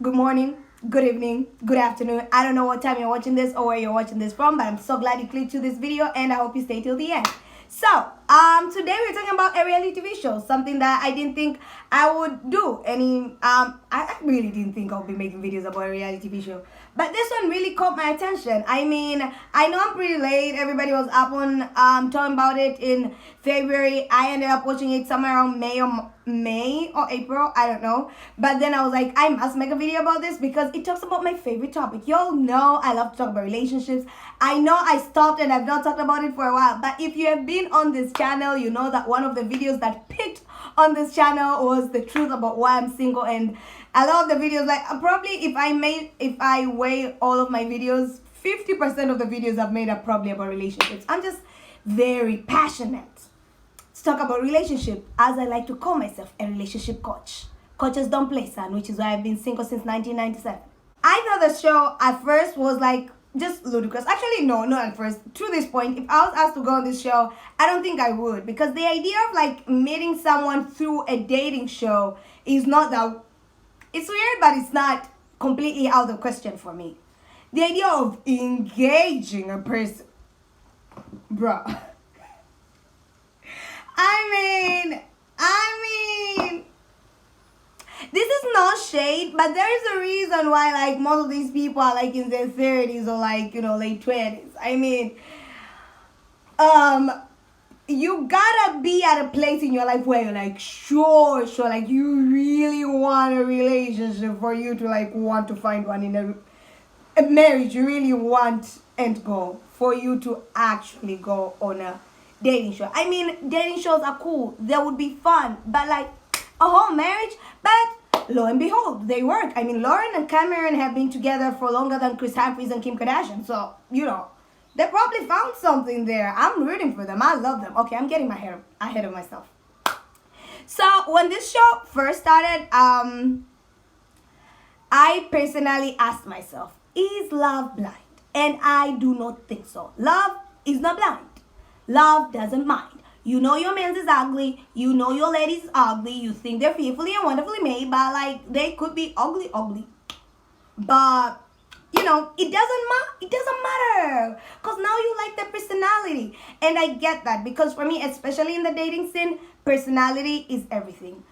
good morning, good evening, good afternoon. I don't know what time you're watching this or where you're watching this from, but I'm so glad you clicked to this video and I hope you stay till the end. So, today we're talking about a reality TV show, something that I didn't think I would do I really didn't think I would be making videos about a reality TV show. But this one really caught my attention. I mean, I know I'm pretty late. Everybody was up on talking about it in February. I ended up watching it somewhere around May or April, I don't know. But then I was like, I must make a video about this because it talks about my favorite topic. Y'all know I love to talk about relationships. I know I stopped and I've not talked about it for a while, but if you have been on this channel, you know that one of the videos that picked on this channel was the truth about why I'm single. And a lot of the videos, like probably if I weigh all of my videos, 50% of the videos I've made are probably about relationships. I'm just very passionate to talk about relationship, as I like to call myself, a relationship coach. Coaches don't play, son, which is why I've been single since 1997. I thought the show at first was like just ludicrous. Actually, no, not at first. To this point, if I was asked to go on this show, I don't think I would, because the idea of like meeting someone through a dating show is not that. It's weird, but it's not completely out of the question for me. The idea of engaging a person, bruh. I mean, this is no shade, but there is a reason why like most of these people are like in their 30s or like, you know, late 20s. I mean, you gotta be at a place in your life where you're like, sure, like you really want a relationship for you to like want to find one in a marriage. You really want and go for you to actually go on a dating show. I mean, dating shows are cool. They would be fun, but like a whole marriage, but lo and behold, they work. I mean, Lauren and Cameron have been together for longer than Chris Humphries and Kim Kardashian. So, you know, they probably found something there. I'm rooting for them. I love them. Okay, I'm getting my hair ahead of myself. So when this show first started, I personally asked myself, is love blind? And I do not think so. Love is not blind. Love doesn't mind. You know your man is ugly. You know your lady is ugly. You think they're fearfully and wonderfully made, but like they could be ugly. But you know, it doesn't matter, because now you like their personality. And I get that, because for me, especially in the dating scene, personality is everything.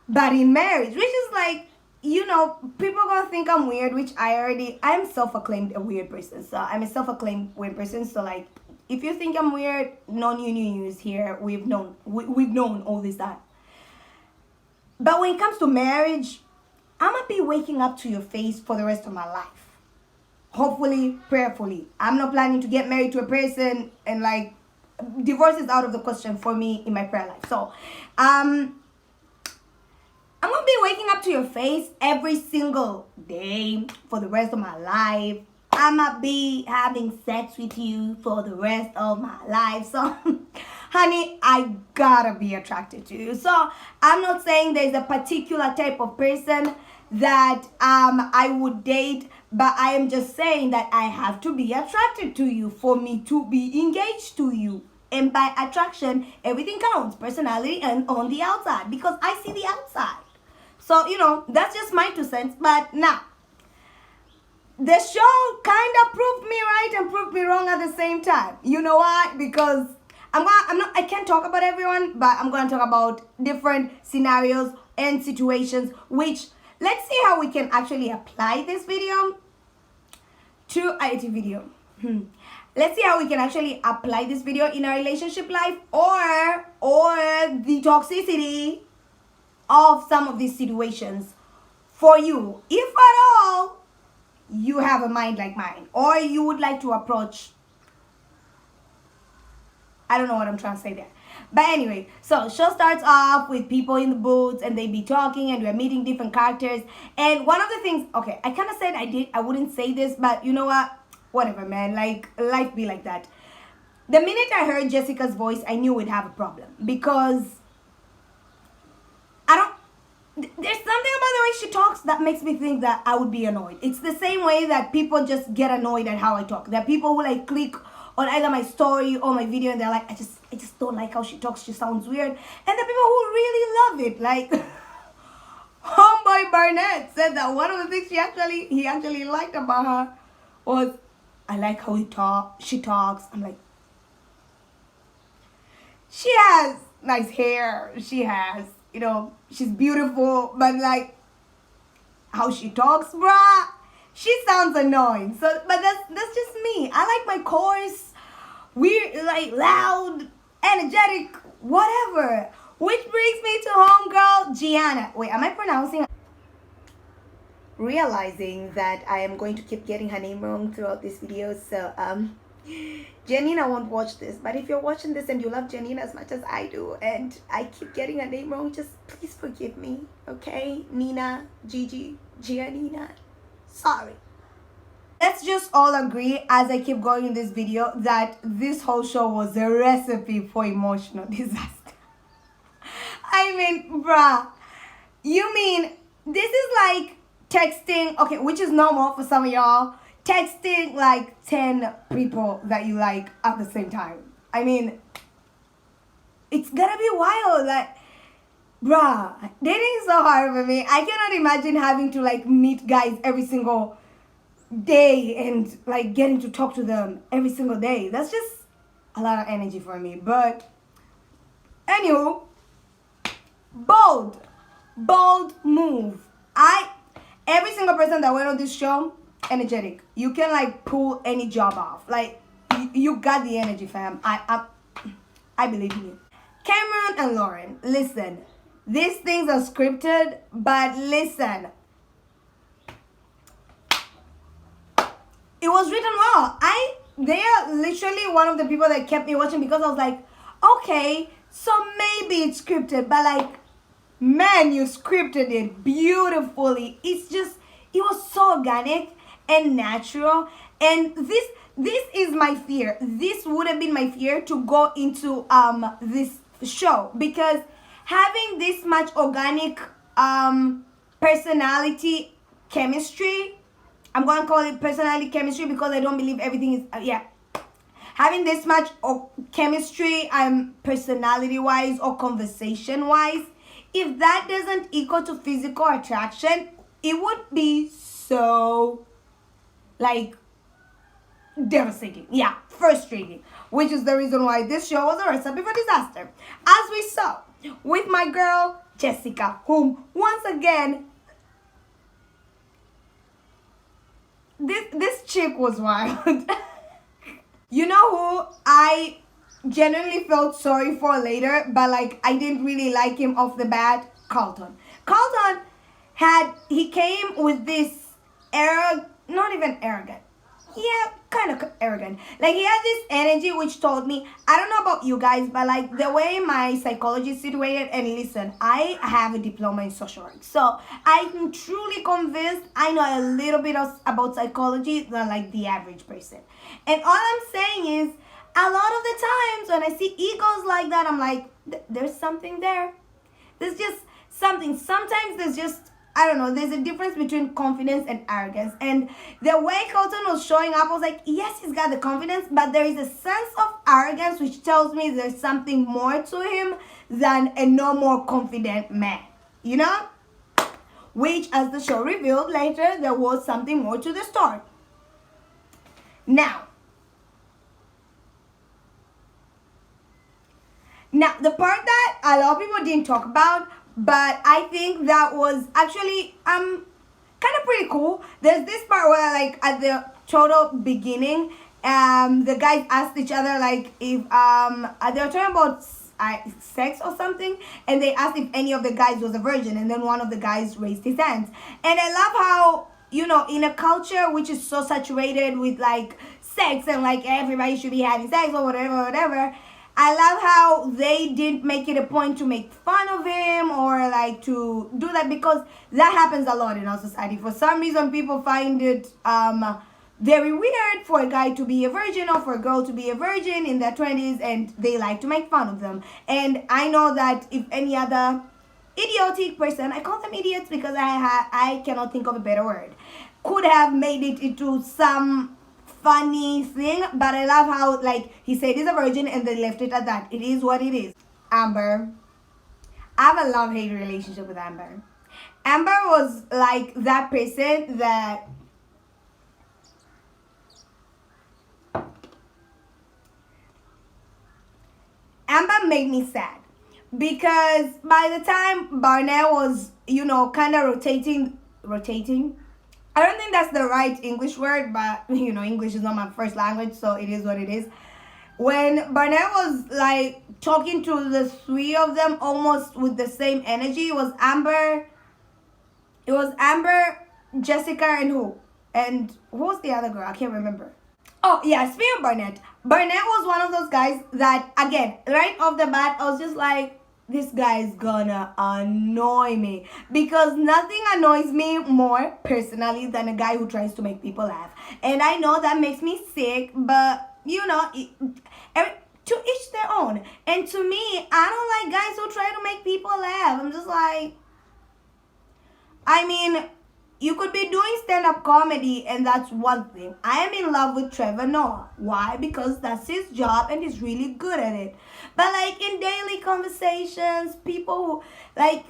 But in marriage, which is like, you know, people are gonna think I'm weird, which I'm self-acclaimed a weird person. So I'm a self-acclaimed weird person. So like, if you think I'm weird, no new news here. We've known all this time. But when it comes to marriage, I'm gonna be waking up to your face for the rest of my life. Hopefully, prayerfully. I'm not planning to get married to a person, and like divorce is out of the question for me in my prayer life. So I'm gonna be waking up to your face every single day for the rest of my life. I'm gonna be having sex with you for the rest of my life. So honey, I gotta be attracted to you. So I'm not saying there's a particular type of person that I would date, but I am just saying that I have to be attracted to you for me to be engaged to you. And by attraction, everything counts, personality and on the outside, because I see the outside. So, you know, that's just my 2 cents. But now, the show kind of proved me right and proved me wrong at the same time. You know why? Because I can't talk about everyone, but I'm going to talk about different scenarios and situations, which let's see how we can actually apply this video to IT video. Let's see how we can actually apply this video in our relationship life, or the toxicity of some of these situations for you, if at all you have a mind like mine, or you would like to approach. I don't know what I'm trying to say there. But anyway, so show starts off with people in the booths and they be talking and we're meeting different characters. And one of the things, okay, I kind of said I wouldn't say this, but you know what? Whatever, man. Like, life be like that. The minute I heard Jessica's voice, I knew we'd have a problem, because there's something about the way she talks that makes me think that I would be annoyed. It's the same way that people just get annoyed at how I talk. There are people who like click on either my story or my video and they're like, I just don't like how she talks. She sounds weird. And the people who really love it, like, homeboy Boy Barnett said that one of the things he actually liked about her was, I like how she talks. I'm like, she has nice hair. She has, she's beautiful, but like how she talks, bruh, she sounds annoying. So, but that's just me. I like my coarse, weird, like loud, energetic, whatever. Which brings me to homegirl Gianna. Wait, am I pronouncing? Realizing that I am going to keep getting her name wrong throughout this video, so Janina won't watch this, but if you're watching this and you love Janina as much as I do and I keep getting her name wrong, just please forgive me, okay? Nina, Gigi, Giannina, sorry. Let's just all agree as I keep going in this video that this whole show was a recipe for emotional disaster. I mean, bruh, you mean this is like texting, okay, which is normal for some of y'all, texting like 10 people that you like at the same time. I mean, it's gonna be wild. Like, bruh, dating is so hard for me. I cannot imagine having to like meet guys every single day and like getting to talk to them every single day. That's just a lot of energy for me. But anywho, bold move. Every single person that went on this show, energetic. You can like pull any job off. Like you got the energy, fam. I believe in you. Cameron and Lauren, listen. These things are scripted, but listen. It was written well. They are literally one of the people that kept me watching because I was like, okay, so maybe it's scripted, but like, man, you scripted it beautifully. It was so organic and natural. And this is my fear. This would have been my fear to go into this show, because having this much organic personality chemistry, I'm going to call it personality chemistry because I don't believe everything is, having this much chemistry personality wise or conversation wise, if that doesn't equal to physical attraction, it would be so like devastating, frustrating, which is the reason why this show was a recipe for disaster, as we saw with my girl Jessica, whom once again this chick was wild. You know who I genuinely felt sorry for later, but like I didn't really like him off the bat? Carlton he came with this not even arrogant, kind of arrogant, like he had this energy which told me, I don't know about you guys, but like the way my psychology is situated, and listen, I have a diploma in social work, so I'm truly convinced I know a little bit about psychology than like the average person. And all I'm saying is, a lot of the times when I see egos like that, I'm like, there's something there. There's just something. Sometimes there's just, I don't know, there's a difference between confidence and arrogance. And the way Colton was showing up, I was like, yes, he's got the confidence, but there is a sense of arrogance which tells me there's something more to him than a no more confident man. You know? Which, as the show revealed later, there was something more to the story. Now, the part that a lot of people didn't talk about, but I think that was actually kind of pretty cool. There's this part where, like, at the total beginning, the guys asked each other, like, if they were talking about sex or something, and they asked if any of the guys was a virgin, and then one of the guys raised his hands. And I love how, you know, in a culture which is so saturated with like sex and like everybody should be having sex or whatever, I love how they didn't make it a point to make fun of him or like to do that, because that happens a lot in our society. For some reason, people find it very weird for a guy to be a virgin or for a girl to be a virgin in their 20s, and they like to make fun of them. And I know that if any other idiotic person, I call them idiots because I cannot think of a better word, could have made it into some funny thing, but I love how, like, he said he's a virgin and they left it at that. It is what it is. Amber, I have a love-hate relationship with Amber. Amber was like that person that Amber made me sad because by the time Barnett was, kind of rotating. I don't think that's the right English word, but English is not my first language, so it is what it is. When Barnett was like talking to the three of them almost with the same energy, it was Amber, Jessica, and who? And who was the other girl? I can't remember. Oh, yeah, speaking of Barnett. Barnett was one of those guys that, again, right off the bat, I was just like, this guy is gonna annoy me. Because nothing annoys me more, personally, than a guy who tries to make people laugh. And I know that makes me sick, but, to each their own. And to me, I don't like guys who try to make people laugh. I'm just like, I mean, you could be doing stand-up comedy and that's one thing. I am in love with Trevor Noah. Why? Because that's his job and he's really good at it. But like in daily conversations, people like,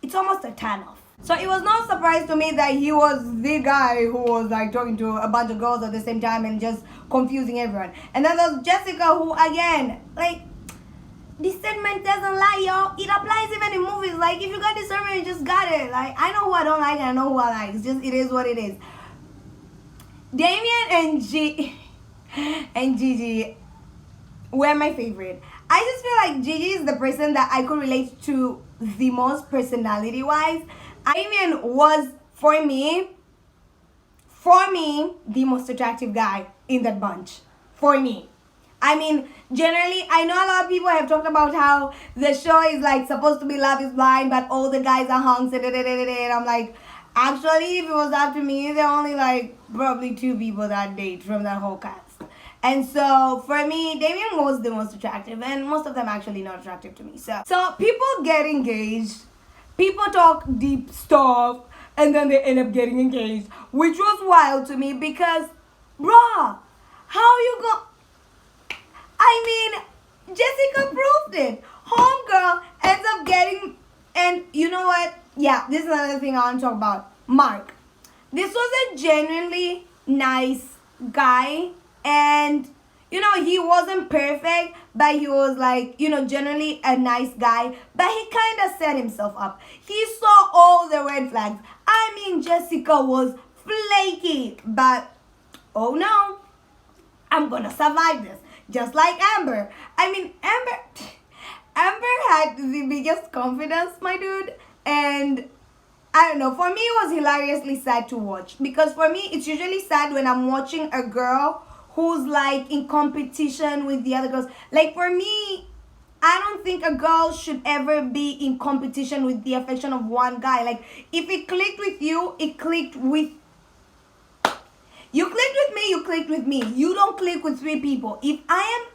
it's almost a turn off. So it was no surprise to me that he was the guy who was like talking to a bunch of girls at the same time and just confusing everyone. And then there's Jessica who, again, like, discernment doesn't lie, y'all. It applies even in movies. Like, if you got discernment, you just got it. Like, I know who I don't like and I know who I like. It's just, it is what it is. Damien and Gigi were my favorite. I just feel like Gigi is the person that I could relate to the most personality-wise. Damien was, for me, the most attractive guy in that bunch. For me. I mean, generally, I know a lot of people have talked about how the show is like supposed to be Love is Blind, but all the guys are hunks, and I'm like, actually, if it was up to me, there are only like probably 2 people that date from that whole cast. And so, for me, Damien was the most attractive, and most of them actually not attractive to me. So people get engaged, people talk deep stuff, and then they end up getting engaged, which was wild to me because, bruh, how you go? I mean, Jessica proved it. Homegirl ends up getting, and you know what? Yeah, this is another thing I want to talk about. Mark. This was a genuinely nice guy, and he wasn't perfect, but he was like, generally a nice guy, but he kind of set himself up. He saw all the red flags. I mean, Jessica was flaky, but oh no, I'm gonna survive this. Just like Amber. I mean, Amber had the biggest confidence, my dude. And I don't know, for me it was hilariously sad to watch. Because for me, it's usually sad when I'm watching a girl who's like in competition with the other girls. Like for me, I don't think a girl should ever be in competition with the affection of one guy. Like if it clicked with you, it clicked with you clicked with me, you clicked with me. You don't click with 3 people. If I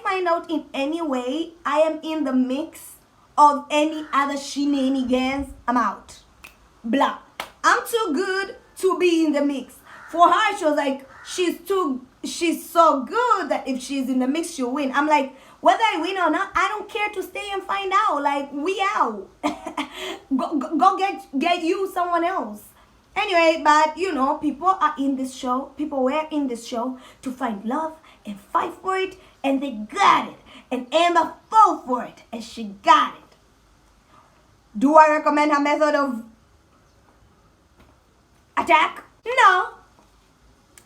find out in any way I am in the mix of any other shenanigans, I'm out. Blah. I'm too good to be in the mix. For her, she was like, she's so good that if she's in the mix, she'll win. I'm like, whether I win or not, I don't care to stay and find out. Like, we out. go get you someone else. Anyway, but people are in this show. People were in this show to find love and fight for it, and they got it. And Emma fought for it, and she got it. Do I recommend her method of attack? No.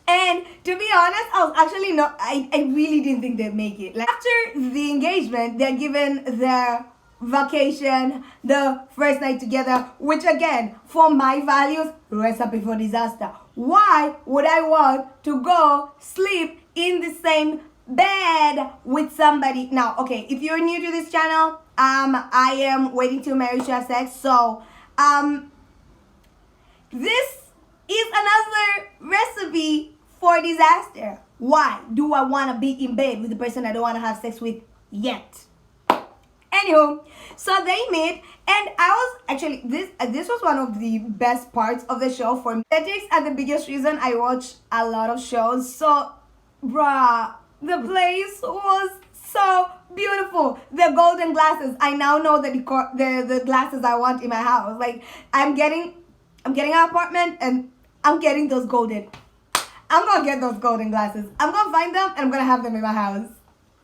And to be honest, I was actually not. I really didn't think they'd make it. Like after the engagement, they're given their vacation, the first night together, which again, for my values, recipe for disaster. Why would I want to go sleep in the same bed with somebody? Now, okay, if you're new to this channel, I am waiting till marriage to have sex. So, this is another recipe for disaster. Why do I want to be in bed with the person I don't want to have sex with yet? Anywho, so they meet, and I was actually, this was one of the best parts of the show for me. Aesthetics are the biggest reason I watch a lot of shows. So, bruh, the place was So beautiful. The golden glasses. I now know the glasses I want in my house. Like I'm getting an apartment and I'm getting those golden. I'm gonna get those golden glasses. I'm gonna find them and I'm gonna have them in my house.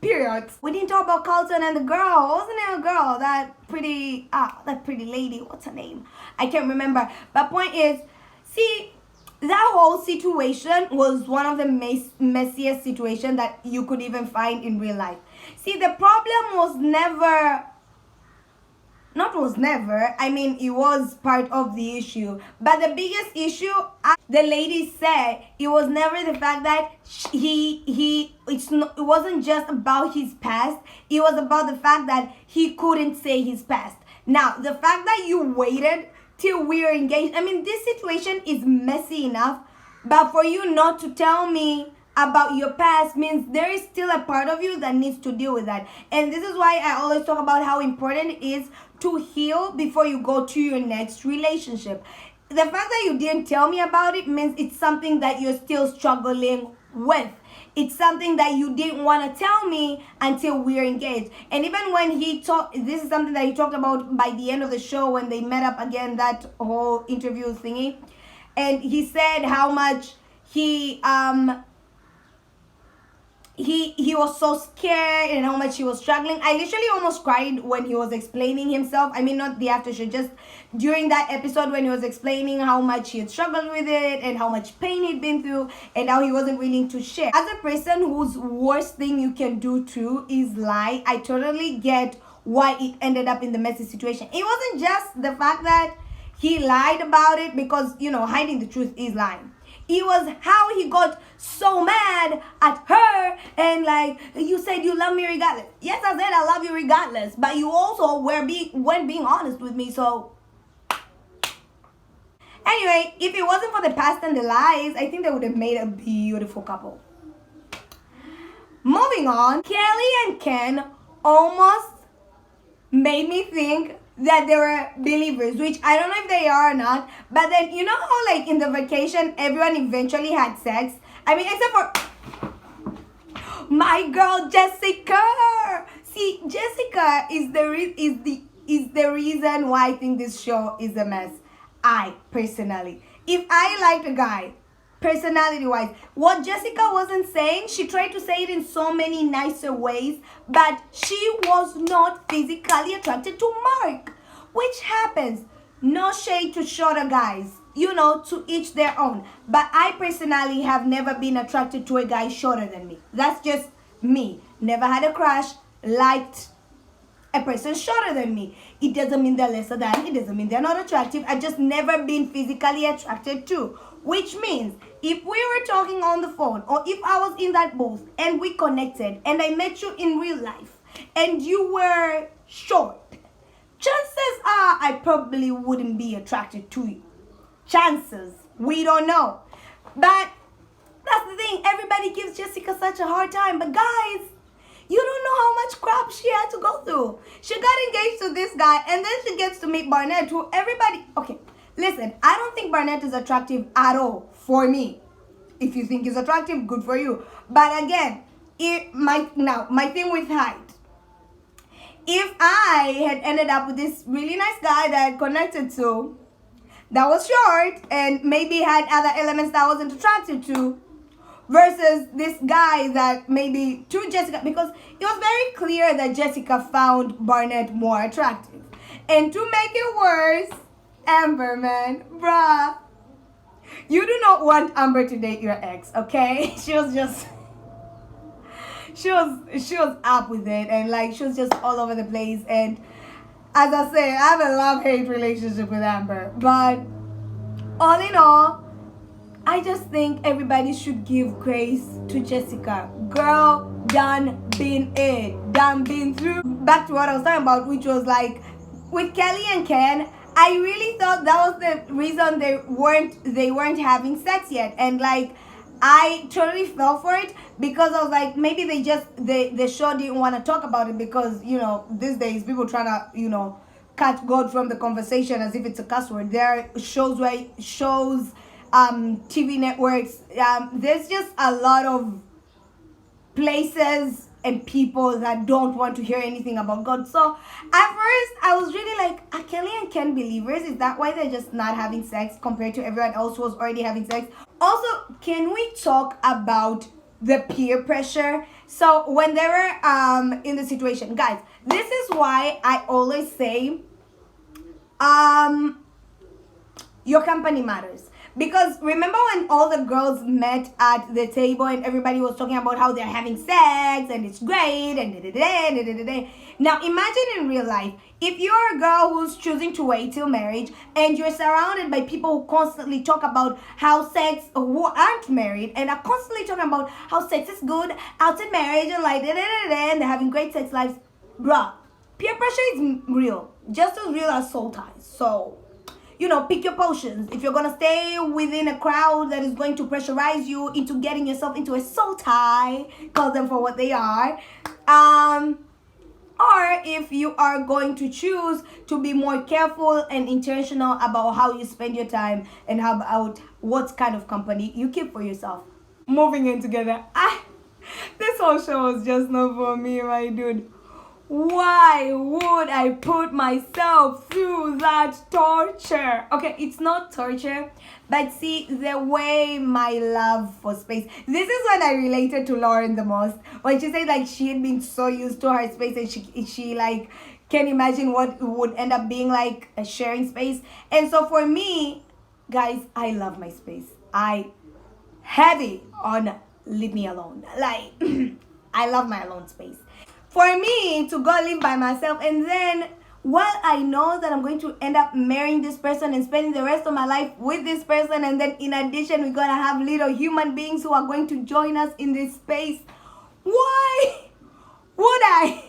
Period. We didn't talk about Carlton and the girl. What's the name of the girl? That pretty lady. What's her name? I can't remember. But point is, see, that whole situation was one of the messiest situations that you could even find in real life. See, the problem was never, I mean, it was part of the issue. But the biggest issue, the lady said, it was never the fact that it wasn't just about his past. It was about the fact that he couldn't say his past. Now, the fact that you waited till we were engaged, I mean, this situation is messy enough. But for you not to tell me about your past means there is still a part of you that needs to deal with that. And this is why I always talk about how important it is to heal before you go to your next relationship. The fact that you didn't tell me about it means it's something that you're still struggling with. It's something that you didn't want to tell me until we're engaged. And even when he talked, this is something that he talked about by the end of the show when they met up again, that whole interview thingy. And he said how much he was so scared and how much he was struggling. I literally almost cried when he was explaining himself. I mean, not the after show, just during that episode when he was explaining how much he had struggled with it and how much pain he'd been through and how he wasn't willing to share. As a person whose worst thing you can do too is lie, I totally get why it ended up in the messy situation. It wasn't just the fact that he lied about it because, hiding the truth is lying. It was how he got so mad at her and like, you said you love me regardless. Yes, I said I love you regardless, but you also weren't being honest with me. So anyway, if it wasn't for the past and the lies, I think they would have made a beautiful couple. Moving on, Kelly and Ken almost made me think that they were believers, which I don't know if they are or not. But then, you know how like in the vacation, everyone eventually had sex? I mean, except for my girl Jessica. See, Jessica is the reason why I think this show is a mess. I personally, if I liked a guy, personality-wise, what Jessica wasn't saying, she tried to say it in so many nicer ways, but she was not physically attracted to Mark, which happens. No shade to shorter guys, to each their own. But I personally have never been attracted to a guy shorter than me. That's just me. Never had a crush, liked a person shorter than me. It doesn't mean they're lesser than, it doesn't mean they're not attractive. I've just never been physically attracted to. Which means, if we were talking on the phone, or if I was in that booth, and we connected, and I met you in real life, and you were short, chances are I probably wouldn't be attracted to you. Chances. We don't know. But that's the thing. Everybody gives Jessica such a hard time. But guys, you don't know how much crap she had to go through. She got engaged to this guy, and then she gets to meet Barnett, who everybody... Okay, listen, I don't think Barnett is attractive at all for me. If you think he's attractive, good for you. But again, my thing with height. If I had ended up with this really nice guy that I connected to, that was short, and maybe had other elements that I wasn't attracted to, versus this guy that maybe to Jessica, because it was very clear that Jessica found Barnett more attractive. And to make it worse, Amber, man, bruh, you do not want Amber to date your ex, okay? She was up with it, and like she was just all over the place. And as I say, I have a love-hate relationship with Amber, but all in all, I just think everybody should give grace to Jessica. Girl, done been it, done been through. Back to what I was talking about, which was like with Kelly and Ken, I really thought that was the reason they weren't having sex yet. And like I totally fell for it, because I was like, maybe the show didn't want to talk about it, because these days people trying to cut God from the conversation as if it's a cuss word. There are shows, TV networks, there's just a lot of places and people that don't want to hear anything about God. So at first I was really like, are Kelly and Ken believers? Is that why they're just not having sex compared to everyone else who was already having sex? Also, can we talk about the peer pressure? So when they were in the situation, guys, this is why I always say your company matters. Because remember when all the girls met at the table and everybody was talking about how they're having sex and it's great and da-da-da. Now imagine in real life, if you're a girl who's choosing to wait till marriage and you're surrounded by people who constantly talk about how sex, who aren't married and are constantly talking about how sex is good out in marriage and like da-da-da-da, and they're having great sex lives, bruh, peer pressure is real, just as real as soul ties. So pick your potions. If you're gonna stay within a crowd that is going to pressurize you into getting yourself into a soul tie, call them for what they are. Or if you are going to choose to be more careful and intentional about how you spend your time and how about what kind of company you keep for yourself. Moving in together. This whole show was just not for me, my dude. Why would I put myself through that torture? Okay, it's not torture, but see, the way my love for space. This is when I related to Lauren the most. When she said like she had been so used to her space and she like can't imagine what it would end up being like a sharing space. And so for me, guys, I love my space. I heavy on leave me alone. Like I love my alone space. For me to go live by myself and then while I know that I'm going to end up marrying this person and spending the rest of my life with this person, and then in addition we're gonna have little human beings who are going to join us in this space, why would I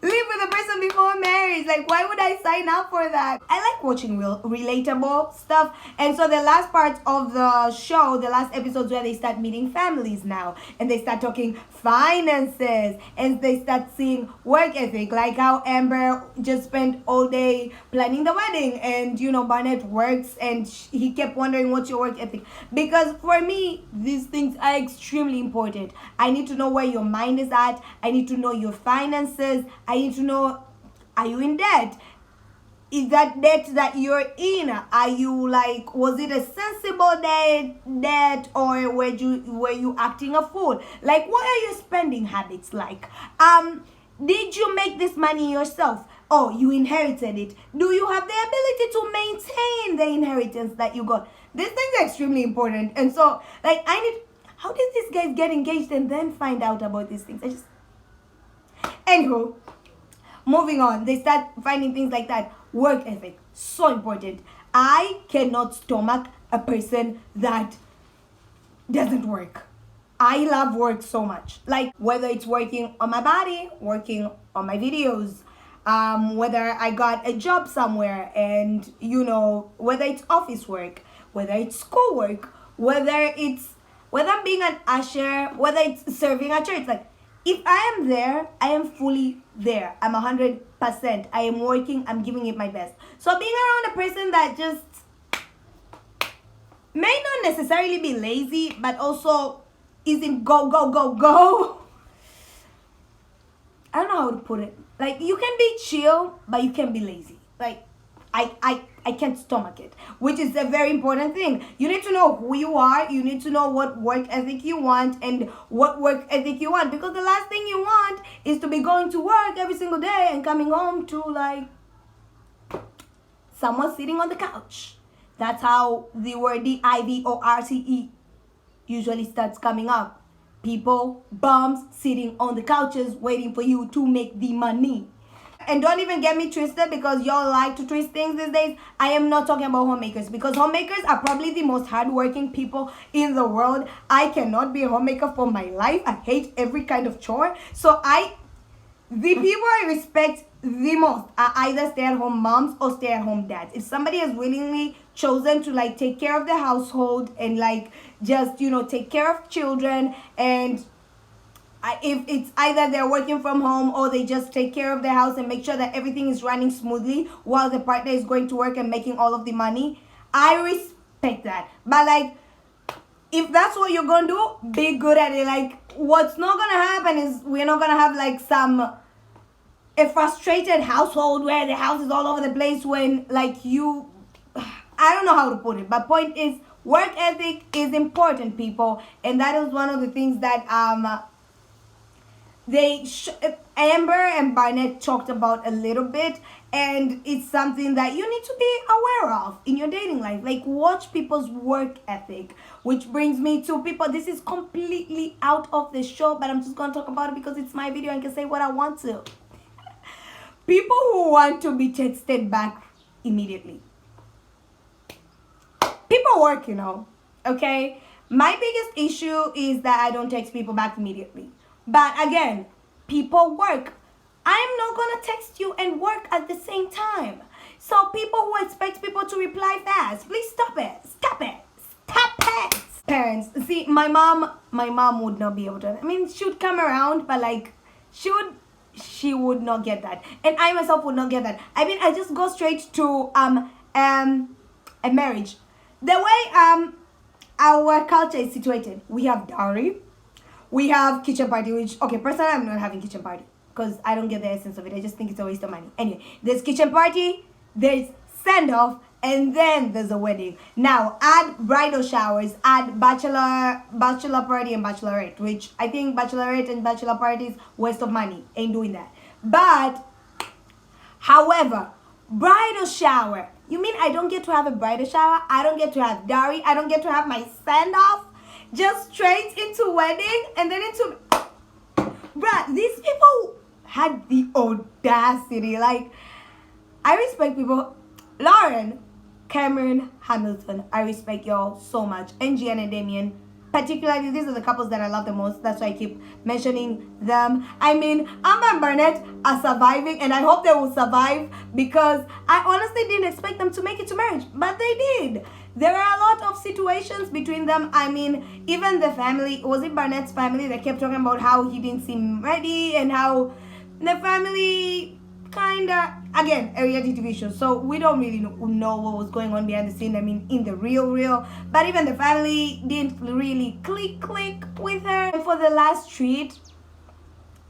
live with a person before marriage? Like, why would I sign up for that? I like watching relatable stuff. And so the last part of the show, the last episodes where they start meeting families now and they start talking finances and they start seeing work ethic, like how Amber just spent all day planning the wedding and Barnett works and he kept wondering what's your work ethic. Because for me, these things are extremely important. I need to know where your mind is at. I need to know your finances. I need to know, are you in debt? Is that debt that you're in, are you like, was it a sensible debt or were you acting a fool? Like, what are your spending habits like? Did you make this money yourself? Oh, you inherited it. Do you have the ability to maintain the inheritance that you got? These things are extremely important. And so, like, how did these guys get engaged and then find out about these things? Anywho, moving on, they start finding things like that. Work ethic, so important. I cannot stomach a person that doesn't work. I love work so much. Like, whether it's working on my body, working on my videos, whether I got a job somewhere and, whether it's office work, whether it's school work, whether I'm being an usher, whether it's serving at church. Like, if I am there, I am fully there. I'm 100%. I am working. I'm giving it my best. So being around a person that just may not necessarily be lazy, but also isn't go, go, go, go. I don't know how to put it. Like, you can be chill, but you can be lazy. Like, I can't stomach it, which is a very important thing. You need to know who you are. You need to know what work ethic you want and what work ethic you want. Because the last thing you want is to be going to work every single day and coming home to, like, someone sitting on the couch. That's how the word DIVORCE usually starts coming up. People, bums, sitting on the couches waiting for you to make the money. And don't even get me twisted, because y'all like to twist things these days. I am not talking about homemakers, because homemakers are probably the most hardworking people in the world. I cannot be a homemaker for my life. I hate every kind of chore. So the people I respect the most are either stay-at-home moms or stay-at-home dads. If somebody has willingly chosen to like take care of the household and like just take care of children, and if it's either they're working from home or they just take care of their house and make sure that everything is running smoothly while the partner is going to work and making all of the money, I respect that. But like, if that's what you're gonna do, be good at it. Like, what's not gonna happen is we're not gonna have like a frustrated household where the house is all over the place when like you, I don't know how to put it, but point is, work ethic is important, people, and that is one of the things that Amber and Barnett talked about a little bit, and it's something that you need to be aware of in your dating life. Like, watch people's work ethic, which brings me to people. This is completely out of the show, but I'm just gonna talk about it because it's my video and I can say what I want to. People who want to be texted back immediately. People work, okay? My biggest issue is that I don't text people back immediately. But again, people work. I'm not gonna text you and work at the same time. So people who expect people to reply fast, please stop it. Stop it. Stop it. Parents, see, my mom would not be able to. I mean, she would come around, but like, she would not get that. And I myself would not get that. I mean, I just go straight to a marriage. The way our culture is situated, we have dowry, we have kitchen party, which, okay, personally, I'm not having kitchen party because I don't get the essence of it. I just think it's a waste of money. Anyway, there's kitchen party, there's send-off, and then there's a wedding. Now, add bridal showers, add bachelor party and bachelorette, which I think bachelorette and bachelor parties, waste of money. Ain't doing that. But, however, bridal shower. You mean I don't get to have a bridal shower? I don't get to have dowry? I don't get to have my send-off? Just straight into wedding and then into... Bruh, these people had the audacity. Like, I respect people. Lauren, Cameron, Hamilton, I respect y'all so much. And Gian and Damien, particularly, these are the couples that I love the most. That's why I keep mentioning them. I mean, Amber and Barnett are surviving, and I hope they will survive because I honestly didn't expect them to make it to marriage, but they did. There are a lot of situations between them. I mean, even the family, was it Barnett's family that kept talking about how he didn't seem ready and how the family kinda, again, a reality TV show, so we don't really know what was going on behind the scene. I mean, in the real, but even the family didn't really click with her. And for the last treat,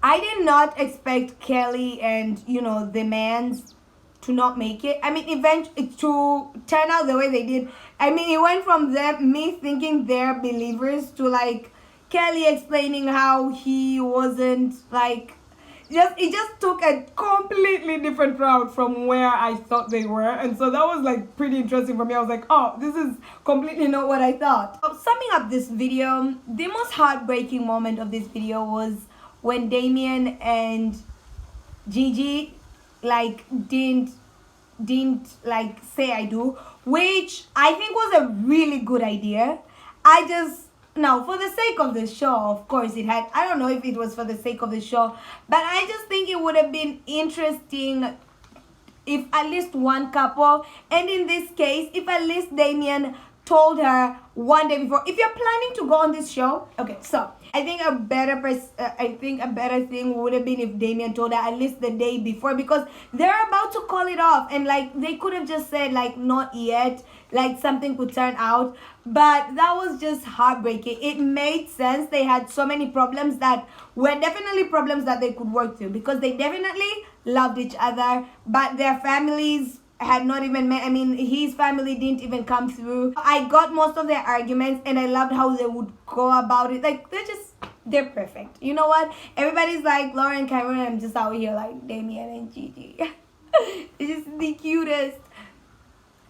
I did not expect Kelly and the mans to not make it. I mean, eventually to turn out the way they did. I mean, it went from me thinking they're believers to like Kelly explaining how he wasn't like. It just took a completely different route from where I thought they were. And so that was like pretty interesting for me. I was like, oh, this is completely not what I thought. So, summing up this video, the most heartbreaking moment of this video was when Damien and Gigi like didn't like say I do, which I think was a really good idea. Now, for the sake of the show, of course, it had... I don't know if it was for the sake of the show, but I just think it would have been interesting if at least one couple, and in this case, if at least Damien told her one day before, if you're planning to go on this show, okay, so I think a better thing would have been if Damien told her at least the day before, because they're about to call it off, and like they could have just said like not yet, like something could turn out, but that was just heartbreaking. It made sense. They had so many problems that were definitely problems that they could work through because they definitely loved each other, but their families had not even met. I mean, his family didn't even come through. I got most of their arguments and I loved how they would go about it. Like, they're perfect. You know what? Everybody's like Lauren, Cameron, and I'm just out here like Damien and Gigi. It's just the cutest.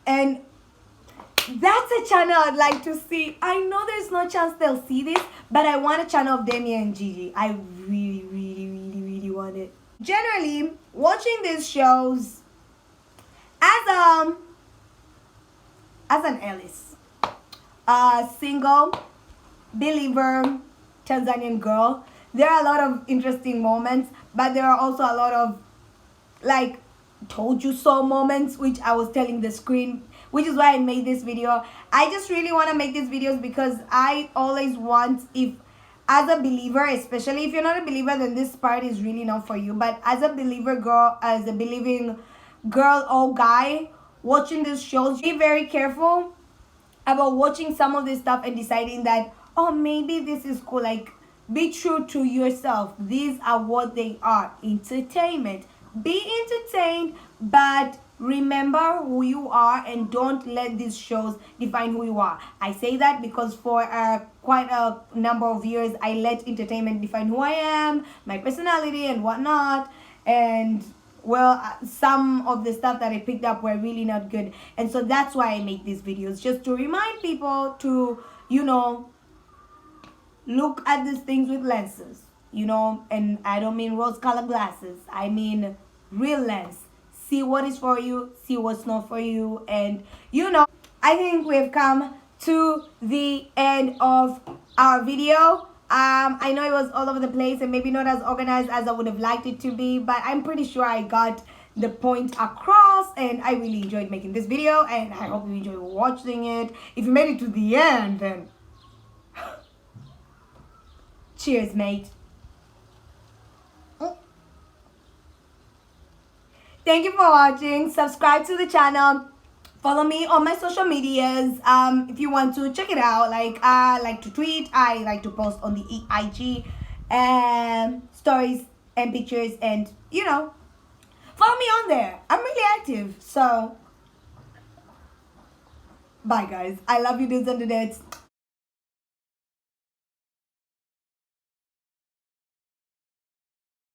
And that's a channel I'd like to see. I know there's no chance they'll see this, but I want a channel of Damien and Gigi. I really want it. Generally, watching these shows as an Alice, a single believer Tanzanian girl, there are a lot of interesting moments, but there are also a lot of like told you so moments, which I was telling the screen, which is why I made this video. I just really want to make these videos because I always want, if as a believer, especially if you're not a believer, then this part is really not for you, but as a believer girl, as a believing girl or guy watching these shows, be very careful about watching some of this stuff and deciding that, oh, maybe this is cool. Like, be true to yourself. These are what they are: entertainment. Be entertained, but remember who you are and don't let these shows define who you are. I say that because for quite a number of years I let entertainment define who I am, my personality and whatnot. And well, some of the stuff that I picked up were really not good, and so that's why I make these videos, just to remind people to, look at these things with lenses, and I don't mean rose colored glasses. I mean real lens. See what is for you, see what's not for you, and I think we've come to the end of our video. I know it was all over the place and maybe not as organized as I would have liked it to be, but I'm pretty sure I got the point across, and I really enjoyed making this video, and I hope you enjoyed watching it. If you made it to the end, then cheers, mate. Thank you for watching. Subscribe to the channel. Follow me on my social medias. If you want to check it out, like I like to tweet, I like to post on the IG stories and pictures, and follow me on there. I'm really active. So bye guys. I love you dudes and dudettes.